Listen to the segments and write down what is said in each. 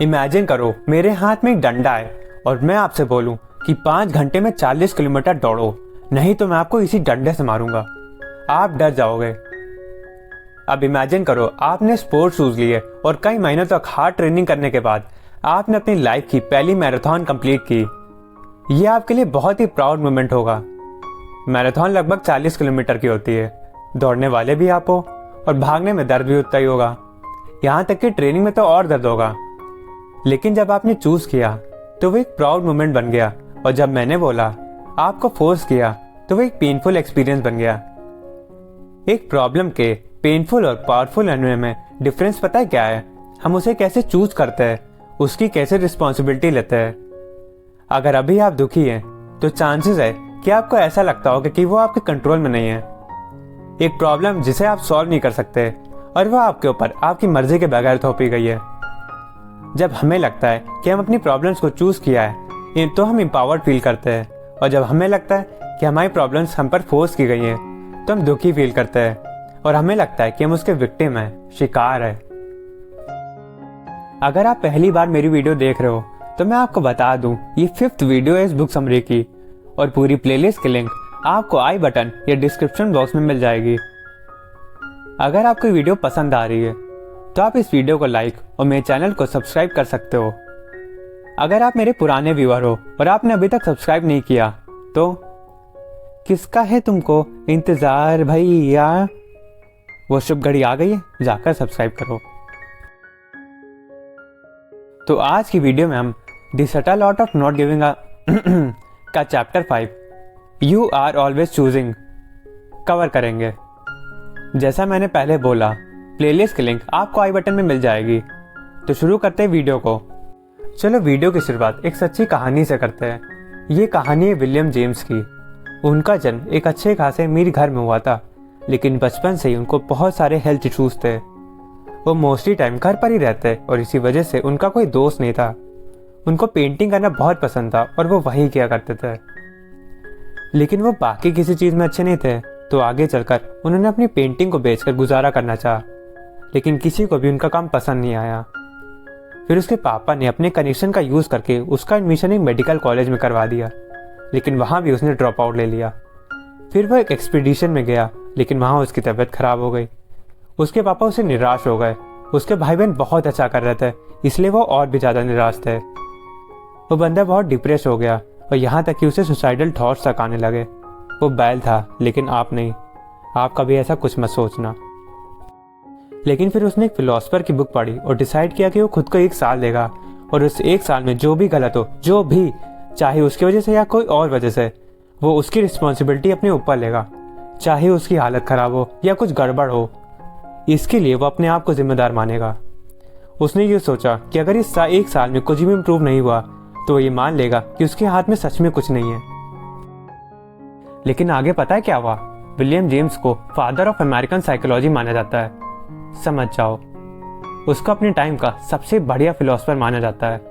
Imagine करो मेरे हाथ में एक डंडा है और मैं आपसे बोलूं कि 5 घंटे में 40 किलोमीटर दौड़ो, नहीं तो मैं आपको इसी डंडे से मारूंगा। आप डर जाओगे। अब इमेजिन करो आपने स्पोर्ट्स शूज लिए और कई महीनों तक हार्ड ट्रेनिंग करने के बाद आपने अपनी लाइफ की पहली मैराथन कंप्लीट की। यह आपके लिए बहुत ही प्राउड मोमेंट होगा। मैराथन लगभग 40 किलोमीटर की होती है। दौड़ने वाले भी आप हो और भागने में दर्द भी उतना ही होगा। यहाँ तक कि ट्रेनिंग में तो और दर्द होगा। लेकिन जब आपने चूज किया तो वो एक प्राउड मोमेंट बन गया, और जब मैंने बोला आपको फोर्स किया तो वो एक पेनफुल एक्सपीरियंस बन गया। एक प्रॉब्लम के पेनफुल और पावरफुल होने में डिफरेंस पता है क्या है? हम उसे कैसे चूज करते हैं, उसकी कैसे रिस्पॉन्सिबिलिटी लेते हैं। अगर अभी आप दुखी हैं तो चांसेस है कि आपको ऐसा लगता होगा कि वो आपके कंट्रोल में नहीं है। एक प्रॉब्लम जिसे आप सॉल्व नहीं कर सकते और वो आपके ऊपर आपकी मर्जी के बगैर थोपी गई है। जब हमें लगता है कि हम अपनी प्रॉब्लम्स को चूज किया है तो हम एम्पावर्ड फील करते हैं, और जब हमें लगता है कि हमारी प्रॉब्लम्स हम पर फोर्स की गई हैं तो हम दुखी फील करते हैं और हमें लगता है कि हम उसके विक्टिम हैं, शिकार है। अगर आप पहली बार मेरी वीडियो देख रहे हो तो मैं आपको बता दूं, ये 5th वीडियो है इस बुक समरी की, और पूरी प्लेलिस्ट की लिंक आपको आई बटन या डिस्क्रिप्शन बॉक्स में मिल जाएगी। अगर आपको वीडियो पसंद आ रही है तो आप इस वीडियो को लाइक और मेरे चैनल को सब्सक्राइब कर सकते हो। अगर आप मेरे पुराने व्यूअर हो और आपने अभी तक सब्सक्राइब नहीं किया तो किसका है तुमको इंतजार भैया? वो शुभ घड़ी आ गई है, जाकर सब्सक्राइब करो। तो आज की वीडियो में हम the subtle art of not giving a का chapter 5 you are always choosing cover करेंगे। जैसा मैंने पहले बोला, प्लेलिस्ट की लिंक आपको आई बटन में मिल जाएगी। तो शुरू करते हैं वीडियो को। चलो वीडियो की शुरुआत एक सच्ची कहानी से करते हैं। ये कहानी है विलियम जेम्स की। उनका जन्म एक अच्छे खासे अमीर घर में हुआ था, लेकिन बचपन से ही उनको बहुत सारे हेल्थ इश्यूज थे। वो मोस्टली टाइम घर पर ही रहते और इसी वजह से उनका कोई दोस्त नहीं था। उनको पेंटिंग करना बहुत पसंद था और वो वही किया करते थे। लेकिन वो बाकी किसी चीज में अच्छे नहीं थे, तो आगे चलकर उन्होंने अपनी पेंटिंग को बेचकर गुजारा करना चाहा, लेकिन किसी को भी उनका काम पसंद नहीं आया। फिर उसके पापा ने अपने कनेक्शन का यूज करके उसका एडमिशन एक मेडिकल कॉलेज में करवा दिया, लेकिन वहां भी उसने ड्रॉप आउट ले लिया। फिर वो एक एक्सपीडिशन में गया, लेकिन वहां उसकी तबीयत खराब हो गई। उसके पापा उसे निराश हो गए। उसके भाई बहन बहुत अच्छा कर रहे थे, इसलिए वो और भी ज्यादा निराश थे। वो बंदा बहुत डिप्रेस हो गया और यहाँ तक कि उसे सुसाइडल थॉट्स तक आने लगे। वो बैल था, लेकिन आप नहीं। आप कभी ऐसा कुछ मत सोचना। लेकिन फिर उसने एक फिलोसफर की बुक पढ़ी और डिसाइड किया कि वो खुद को 1 साल देगा, और उस 1 साल में जो भी गलत हो, जो भी, चाहे उसकी वजह से या कोई और वजह से, वो उसकी रिस्पॉन्सिबिलिटी अपने ऊपर लेगा। चाहे उसकी हालत खराब हो या कुछ गड़बड़ हो, इसके लिए वो अपने आप को जिम्मेदार मानेगा। उसने ये सोचा कि अगर इस 1 साल में कुछ भी इम्प्रूव नहीं हुआ तो वो ये मान लेगा कि उसके हाथ में सच में कुछ नहीं है। लेकिन आगे पता है क्या हुआ? विलियम जेम्स को फादर ऑफ अमेरिकन साइकोलॉजी माना जाता है। समझ जाओ, उसको अपने टाइम का सबसे बढ़िया फिलोसफर माना जाता है।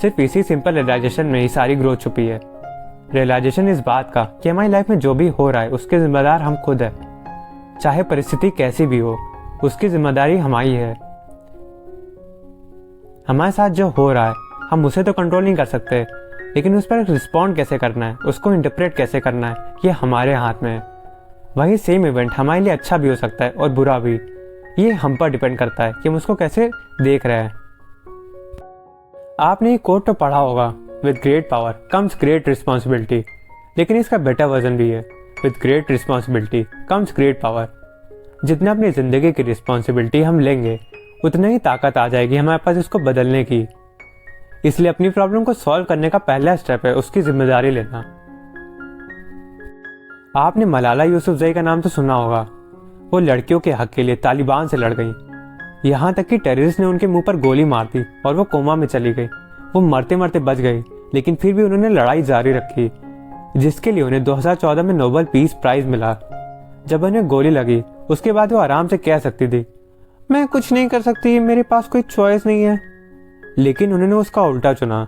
सिर्फ इसी सिंपल रियलाइजेशन में ही सारी ग्रोथ छुपी है। रियलाइजेशन इस बात का कि हमारी लाइफ में जो भी हो रहा है उसके जिम्मेदार हम खुद है। चाहे परिस्थिति कैसी भी हो, उसकी जिम्मेदारी हमारी है। हमारे साथ जो हो रहा है हम उसे तो कंट्रोल नहीं कर सकते, लेकिन उस पर रिस्पॉन्ड कैसे करना है, उसको इंटरप्रेट कैसे करना है, ये हमारे हाथ में है। वही सेम इवेंट हमारे लिए अच्छा भी हो सकता है और बुरा भी। ये हम पर डिपेंड करता है कि हम उसको कैसे देख रहे हैं। आपने ये कोट तो पढ़ा होगा, with great power comes great responsibility, लेकिन इसका बेटर वर्जन भी है, with great responsibility comes great power. जितना अपनी जिंदगी की रिस्पॉन्सिबिलिटी हम लेंगे, उतना ही ताकत आ जाएगी हमारे पास इसको बदलने की। इसलिए अपनी प्रॉब्लम को सॉल्व करने का पहला स्टेप है उसकी जिम्मेदारी लेना। आपने मलाला यूसुफजई का नाम तो सुना होगा। वो लड़कियों के हक के लिए तालिबान से लड़ गई। यहाँ तक कि टेररिस्ट ने उनके मुंह पर गोली मार दी और वो कोमा में चली गई। वो मरते मरते बच गई, लेकिन फिर भी उन्होंने लड़ाई जारी रखी, जिसके लिए उन्हें 2014 में नोबेल पीस प्राइज मिला। जब उन्हें गोली लगी उसके बाद वो आराम से कह सकती थी, मैं कुछ नहीं कर सकती, मेरे पास कोई चॉइस नहीं है, लेकिन उन्होंने उसका उल्टा चुना।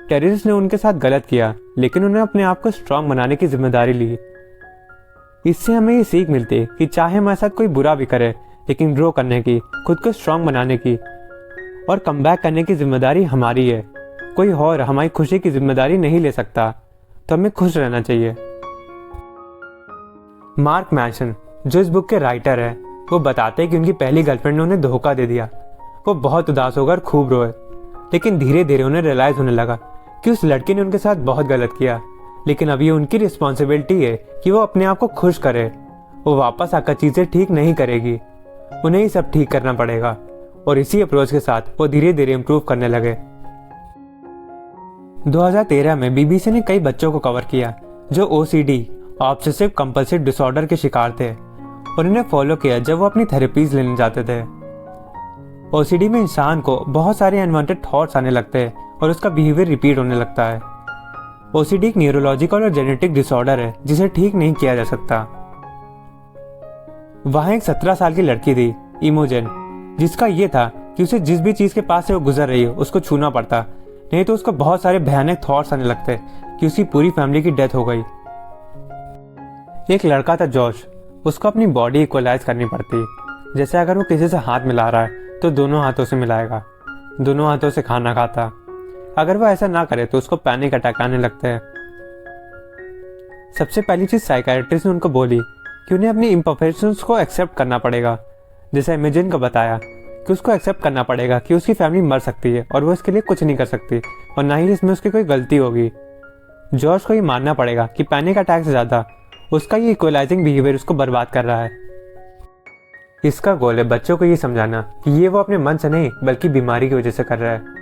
टेररिस्ट ने उनके साथ गलत किया, लेकिन उन्होंने अपने आप को स्ट्रांग बनाने की जिम्मेदारी ली। इससे हमें ये सीख मिलती है कि चाहे हमारे साथ कोई बुरा भी करे, लेकिन ग्रो करने की, खुद को स्ट्रांग बनाने की और कमबैक करने की जिम्मेदारी हमारी है। कोई और हमारी खुशी की जिम्मेदारी नहीं ले सकता, तो हमें खुश रहना चाहिए। मार्क मैंसन, जो इस बुक के राइटर है, वो बताते हैं कि उनकी पहली गर्लफ्रेंड ने उन्हें धोखा दे दिया। वो बहुत उदास होकर खूब रोए, लेकिन धीरे धीरे उन्हें रियलाइज होने लगा कि उस लड़की ने उनके साथ बहुत गलत किया, लेकिन अब ये उनकी रिस्पॉन्सिबिलिटी है कि वो अपने आप को खुश करे। वो वापस आकर चीजें ठीक नहीं करेगी, उन्हें ही सब ठीक करना पड़ेगा। और इसी अप्रोच के साथ वो धीरे धीरे इम्प्रूव करने लगे। 2013 में बीबीसी ने कई बच्चों को कवर किया जो OCD, ऑब्सेसिव कंपल्सिव डिसऑर्डर के शिकार थे, और इन्हें फॉलो किया जब वो अपनी थेरेपीज लेने जाते थे। OCD में इंसान को बहुत सारे अनवांटेड थॉट्स आने लगते हैं और उसका बिहेवियर रिपीट होने लगता है। OCD एक न्यूरोलॉजिकल और जेनेटिक डिसऑर्डर है जिसे ठीक नहीं किया जा सकता। वहां एक 17 साल की लड़की थी, इमोजेन, जिसका ये था कि उसे जिस भी चीज के पास से वो गुजर रही हो उसको छूना पड़ता, नहीं तो उसको बहुत सारे भयानक थॉट्स आने लगते कि उसकी पूरी फैमिली की डेथ हो गई। एक लड़का था जॉश, उसको अपनी बॉडी इक्वलाइज करनी पड़ती। जैसे अगर वो किसी से हाथ मिला रहा है तो दोनों हाथों से मिलाएगा, दोनों हाथों से खाना खाता। अगर वो ऐसा ना करे तो उसको पैनिक अटैक आने लगते हैं। सबसे पहली चीज साइकियाट्रिस्ट ने उनको बोली कि उन्हें अपनी इम्परफेक्शंस को एक्सेप्ट करना पड़ेगा। जैसे इमेजिन को बताया कि उसको एक्सेप्ट करना पड़ेगा कि उसकी फैमिली मर सकती है और वो इसके लिए कुछ नहीं कर सकती, और ना ही इसमें उसकी कोई गलती होगी। जॉर्ज को ये मानना पड़ेगा कि पैनिक अटैक से ज़्यादा उसका ये इक्वलाइजिंग बिहेवियर उसको बर्बाद कर रहा है। इसका गोल है बच्चों को ये समझाना कि ये वो अपने मन से नहीं बल्कि बीमारी की वजह से कर रहा है।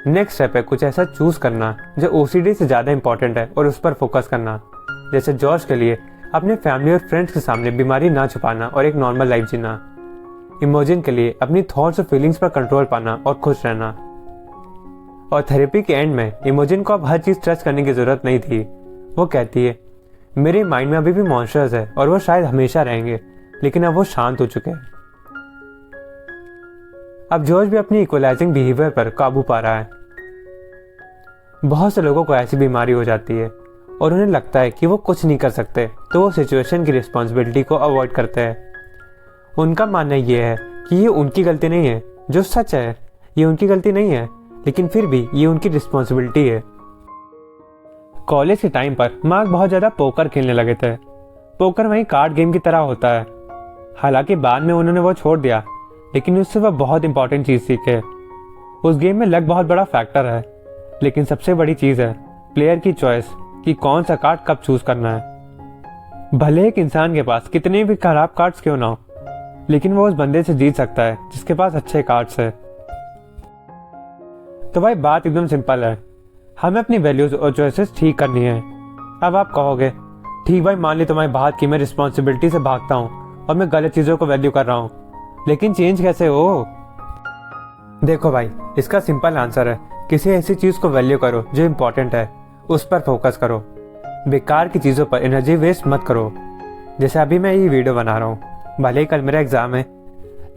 नेक्स्ट स्टेप है कुछ ऐसा चूज करना जो OCD से ज़्यादा इंपॉर्टेंट है और उस पर फोकस करना। जैसे जॉर्ज के लिए अपने फैमिली और फ्रेंड्स के सामने बीमारी ना छुपाना और एक नॉर्मल लाइफ जीना। इमोजिन के लिए अपनी थॉट्स और फीलिंग्स पर कंट्रोल पाना और खुश रहना। और थेरेपी के एंड में इमोजिन को अब हर चीज ट्रस्ट करने की जरूरत नहीं थी। वो कहती है, मेरे माइंड में अभी भी मॉन्स्टर्स है और वो शायद हमेशा रहेंगे, लेकिन अब वो शांत हो चुके हैं। अब जॉर्ज भी अपनी इक्वलाइजिंग बिहेवियर पर काबू पा रहा है। बहुत से लोगों को ऐसी बीमारी हो जाती है और उन्हें लगता है कि वो कुछ नहीं कर सकते, तो वो सिचुएशन की रिस्पॉन्सिबिलिटी को अवॉइड करते हैं। उनका मानना ये है कि ये उनकी गलती नहीं है, जो सच है ये उनकी गलती नहीं है, लेकिन फिर भी ये उनकी रिस्पॉन्सिबिलिटी है। कॉलेज के टाइम पर मार्क बहुत ज़्यादा पोकर खेलने लगे थे। पोकर वही कार्ड गेम की तरह होता है। हालांकि बाद में उन्होंने वो छोड़ दिया, लेकिन उससे वह बहुत इंपॉर्टेंट चीज़ सीखे। उस गेम में लक बहुत बड़ा फैक्टर है, लेकिन सबसे बड़ी चीज़ है प्लेयर की चॉइस कि कौन सा कार्ड कब चूज करना है। भले एक इंसान के पास कितने भी खराब कार्ड्स क्यों ना हो, लेकिन वो उस बंदे से जीत सकता है जिसके पास अच्छे कार्ड्स है। तो भाई बात एकदम सिंपल है, हमें अपनी वैल्यूज और चॉइसेस ठीक करनी है। अब आप कहोगे, ठीक भाई मान ली तुम्हारी बात की मैं रिस्पॉन्सिबिलिटी से भागता हूँ और मैं गलत चीज़ों को वैल्यू कर रहा हूँ, लेकिन चेंज कैसे हो? देखो भाई, इसका सिंपल आंसर है, किसी ऐसी चीज़ को वैल्यू करो जो इंपॉर्टेंट है, उस पर फोकस करो। बेकार की चीज़ों पर एनर्जी वेस्ट मत करो। जैसे अभी मैं ये वीडियो बना रहा हूँ, भले ही कल मेरा एग्ज़ाम है।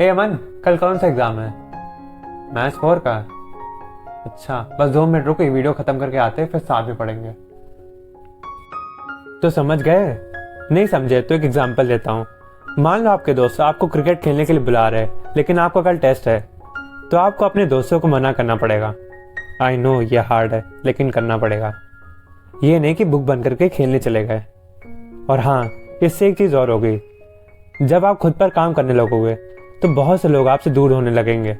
ए अमन, कल कौन सा एग्ज़ाम है? मैथ्स 4 का। अच्छा, बस 2 मिनट रुको, ये वीडियो ख़त्म करके आते हैं, फिर साथ में पढ़ेंगे। तो समझ गए? नहीं समझे तो एक एग्जाम्पल देता हूँ। मान लो आपके दोस्त आपको क्रिकेट खेलने के लिए बुला रहे हैं, लेकिन आपका कल टेस्ट है, तो आपको अपने दोस्तों को मना करना पड़ेगा। आई नो ये हार्ड है, लेकिन करना पड़ेगा। ये नहीं कि बुक बंद करके खेलने चले गए। और हाँ, इससे एक चीज़ और हो गई, जब आप खुद पर काम करने लगोगे तो बहुत से लोग आपसे दूर होने लगेंगे,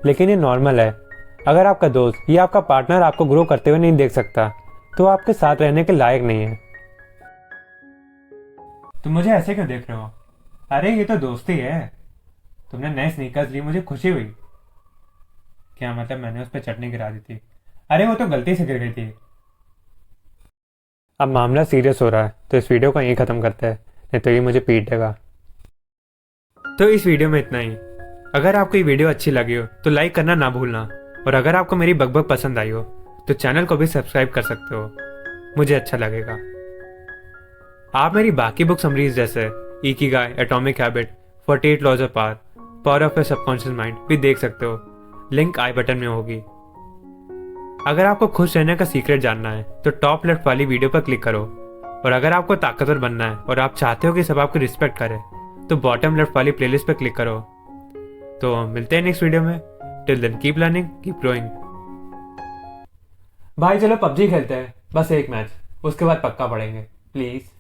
लेकिन ये नॉर्मल है। अगर आपका दोस्त या आपका पार्टनर आपको ग्रो करते हुए नहीं देख सकता, तो आपके साथ रहने के लायक नहीं है। तुम मुझे ऐसे क्यों देख रहे हो? अरे ये तो दोस्ती है। तुमने नए स्नीकर्स ली, मुझे खुशी हुई। क्या मतलब मैंने उस पर चटनी गिरा दी थी? अरे वो तो गलती से गिर गई थी। अब मामला सीरियस हो रहा है, तो इस वीडियो को यहीं ख़त्म करते हैं, नहीं तो ये मुझे पीट देगा। तो इस वीडियो में इतना ही। अगर आपको ये वीडियो अच्छी लगी हो तो लाइक करना ना भूलना, और अगर आपको मेरी बकबक पसंद आई हो तो चैनल को भी सब्सक्राइब कर सकते हो, मुझे अच्छा लगेगा। आप मेरी बाकी बुक समरीज जैसे Ikigai, atomic habit, 48 laws of power, power of a subconscious mind भी देख सकते हो। लिंक आई बटन में होगी। अगर आपको खुश रहने का सीक्रेट जानना है तो टॉप लेफ्ट वाली वीडियो पर क्लिक करो, और अगर आपको ताकतवर बनना है और आप चाहते हो कि सब आपकी रिस्पेक्ट करे तो बॉटम लेफ्ट वाली प्लेलिस्ट पर क्लिक करो। तो मिलते हैं नेक्स्ट वीडियो में। Till then keep learning, keep growing. भाई चलो पबजी खेलते हैं, बस एक मैच, उसके बाद पक्का पढ़ेंगे प्लीज।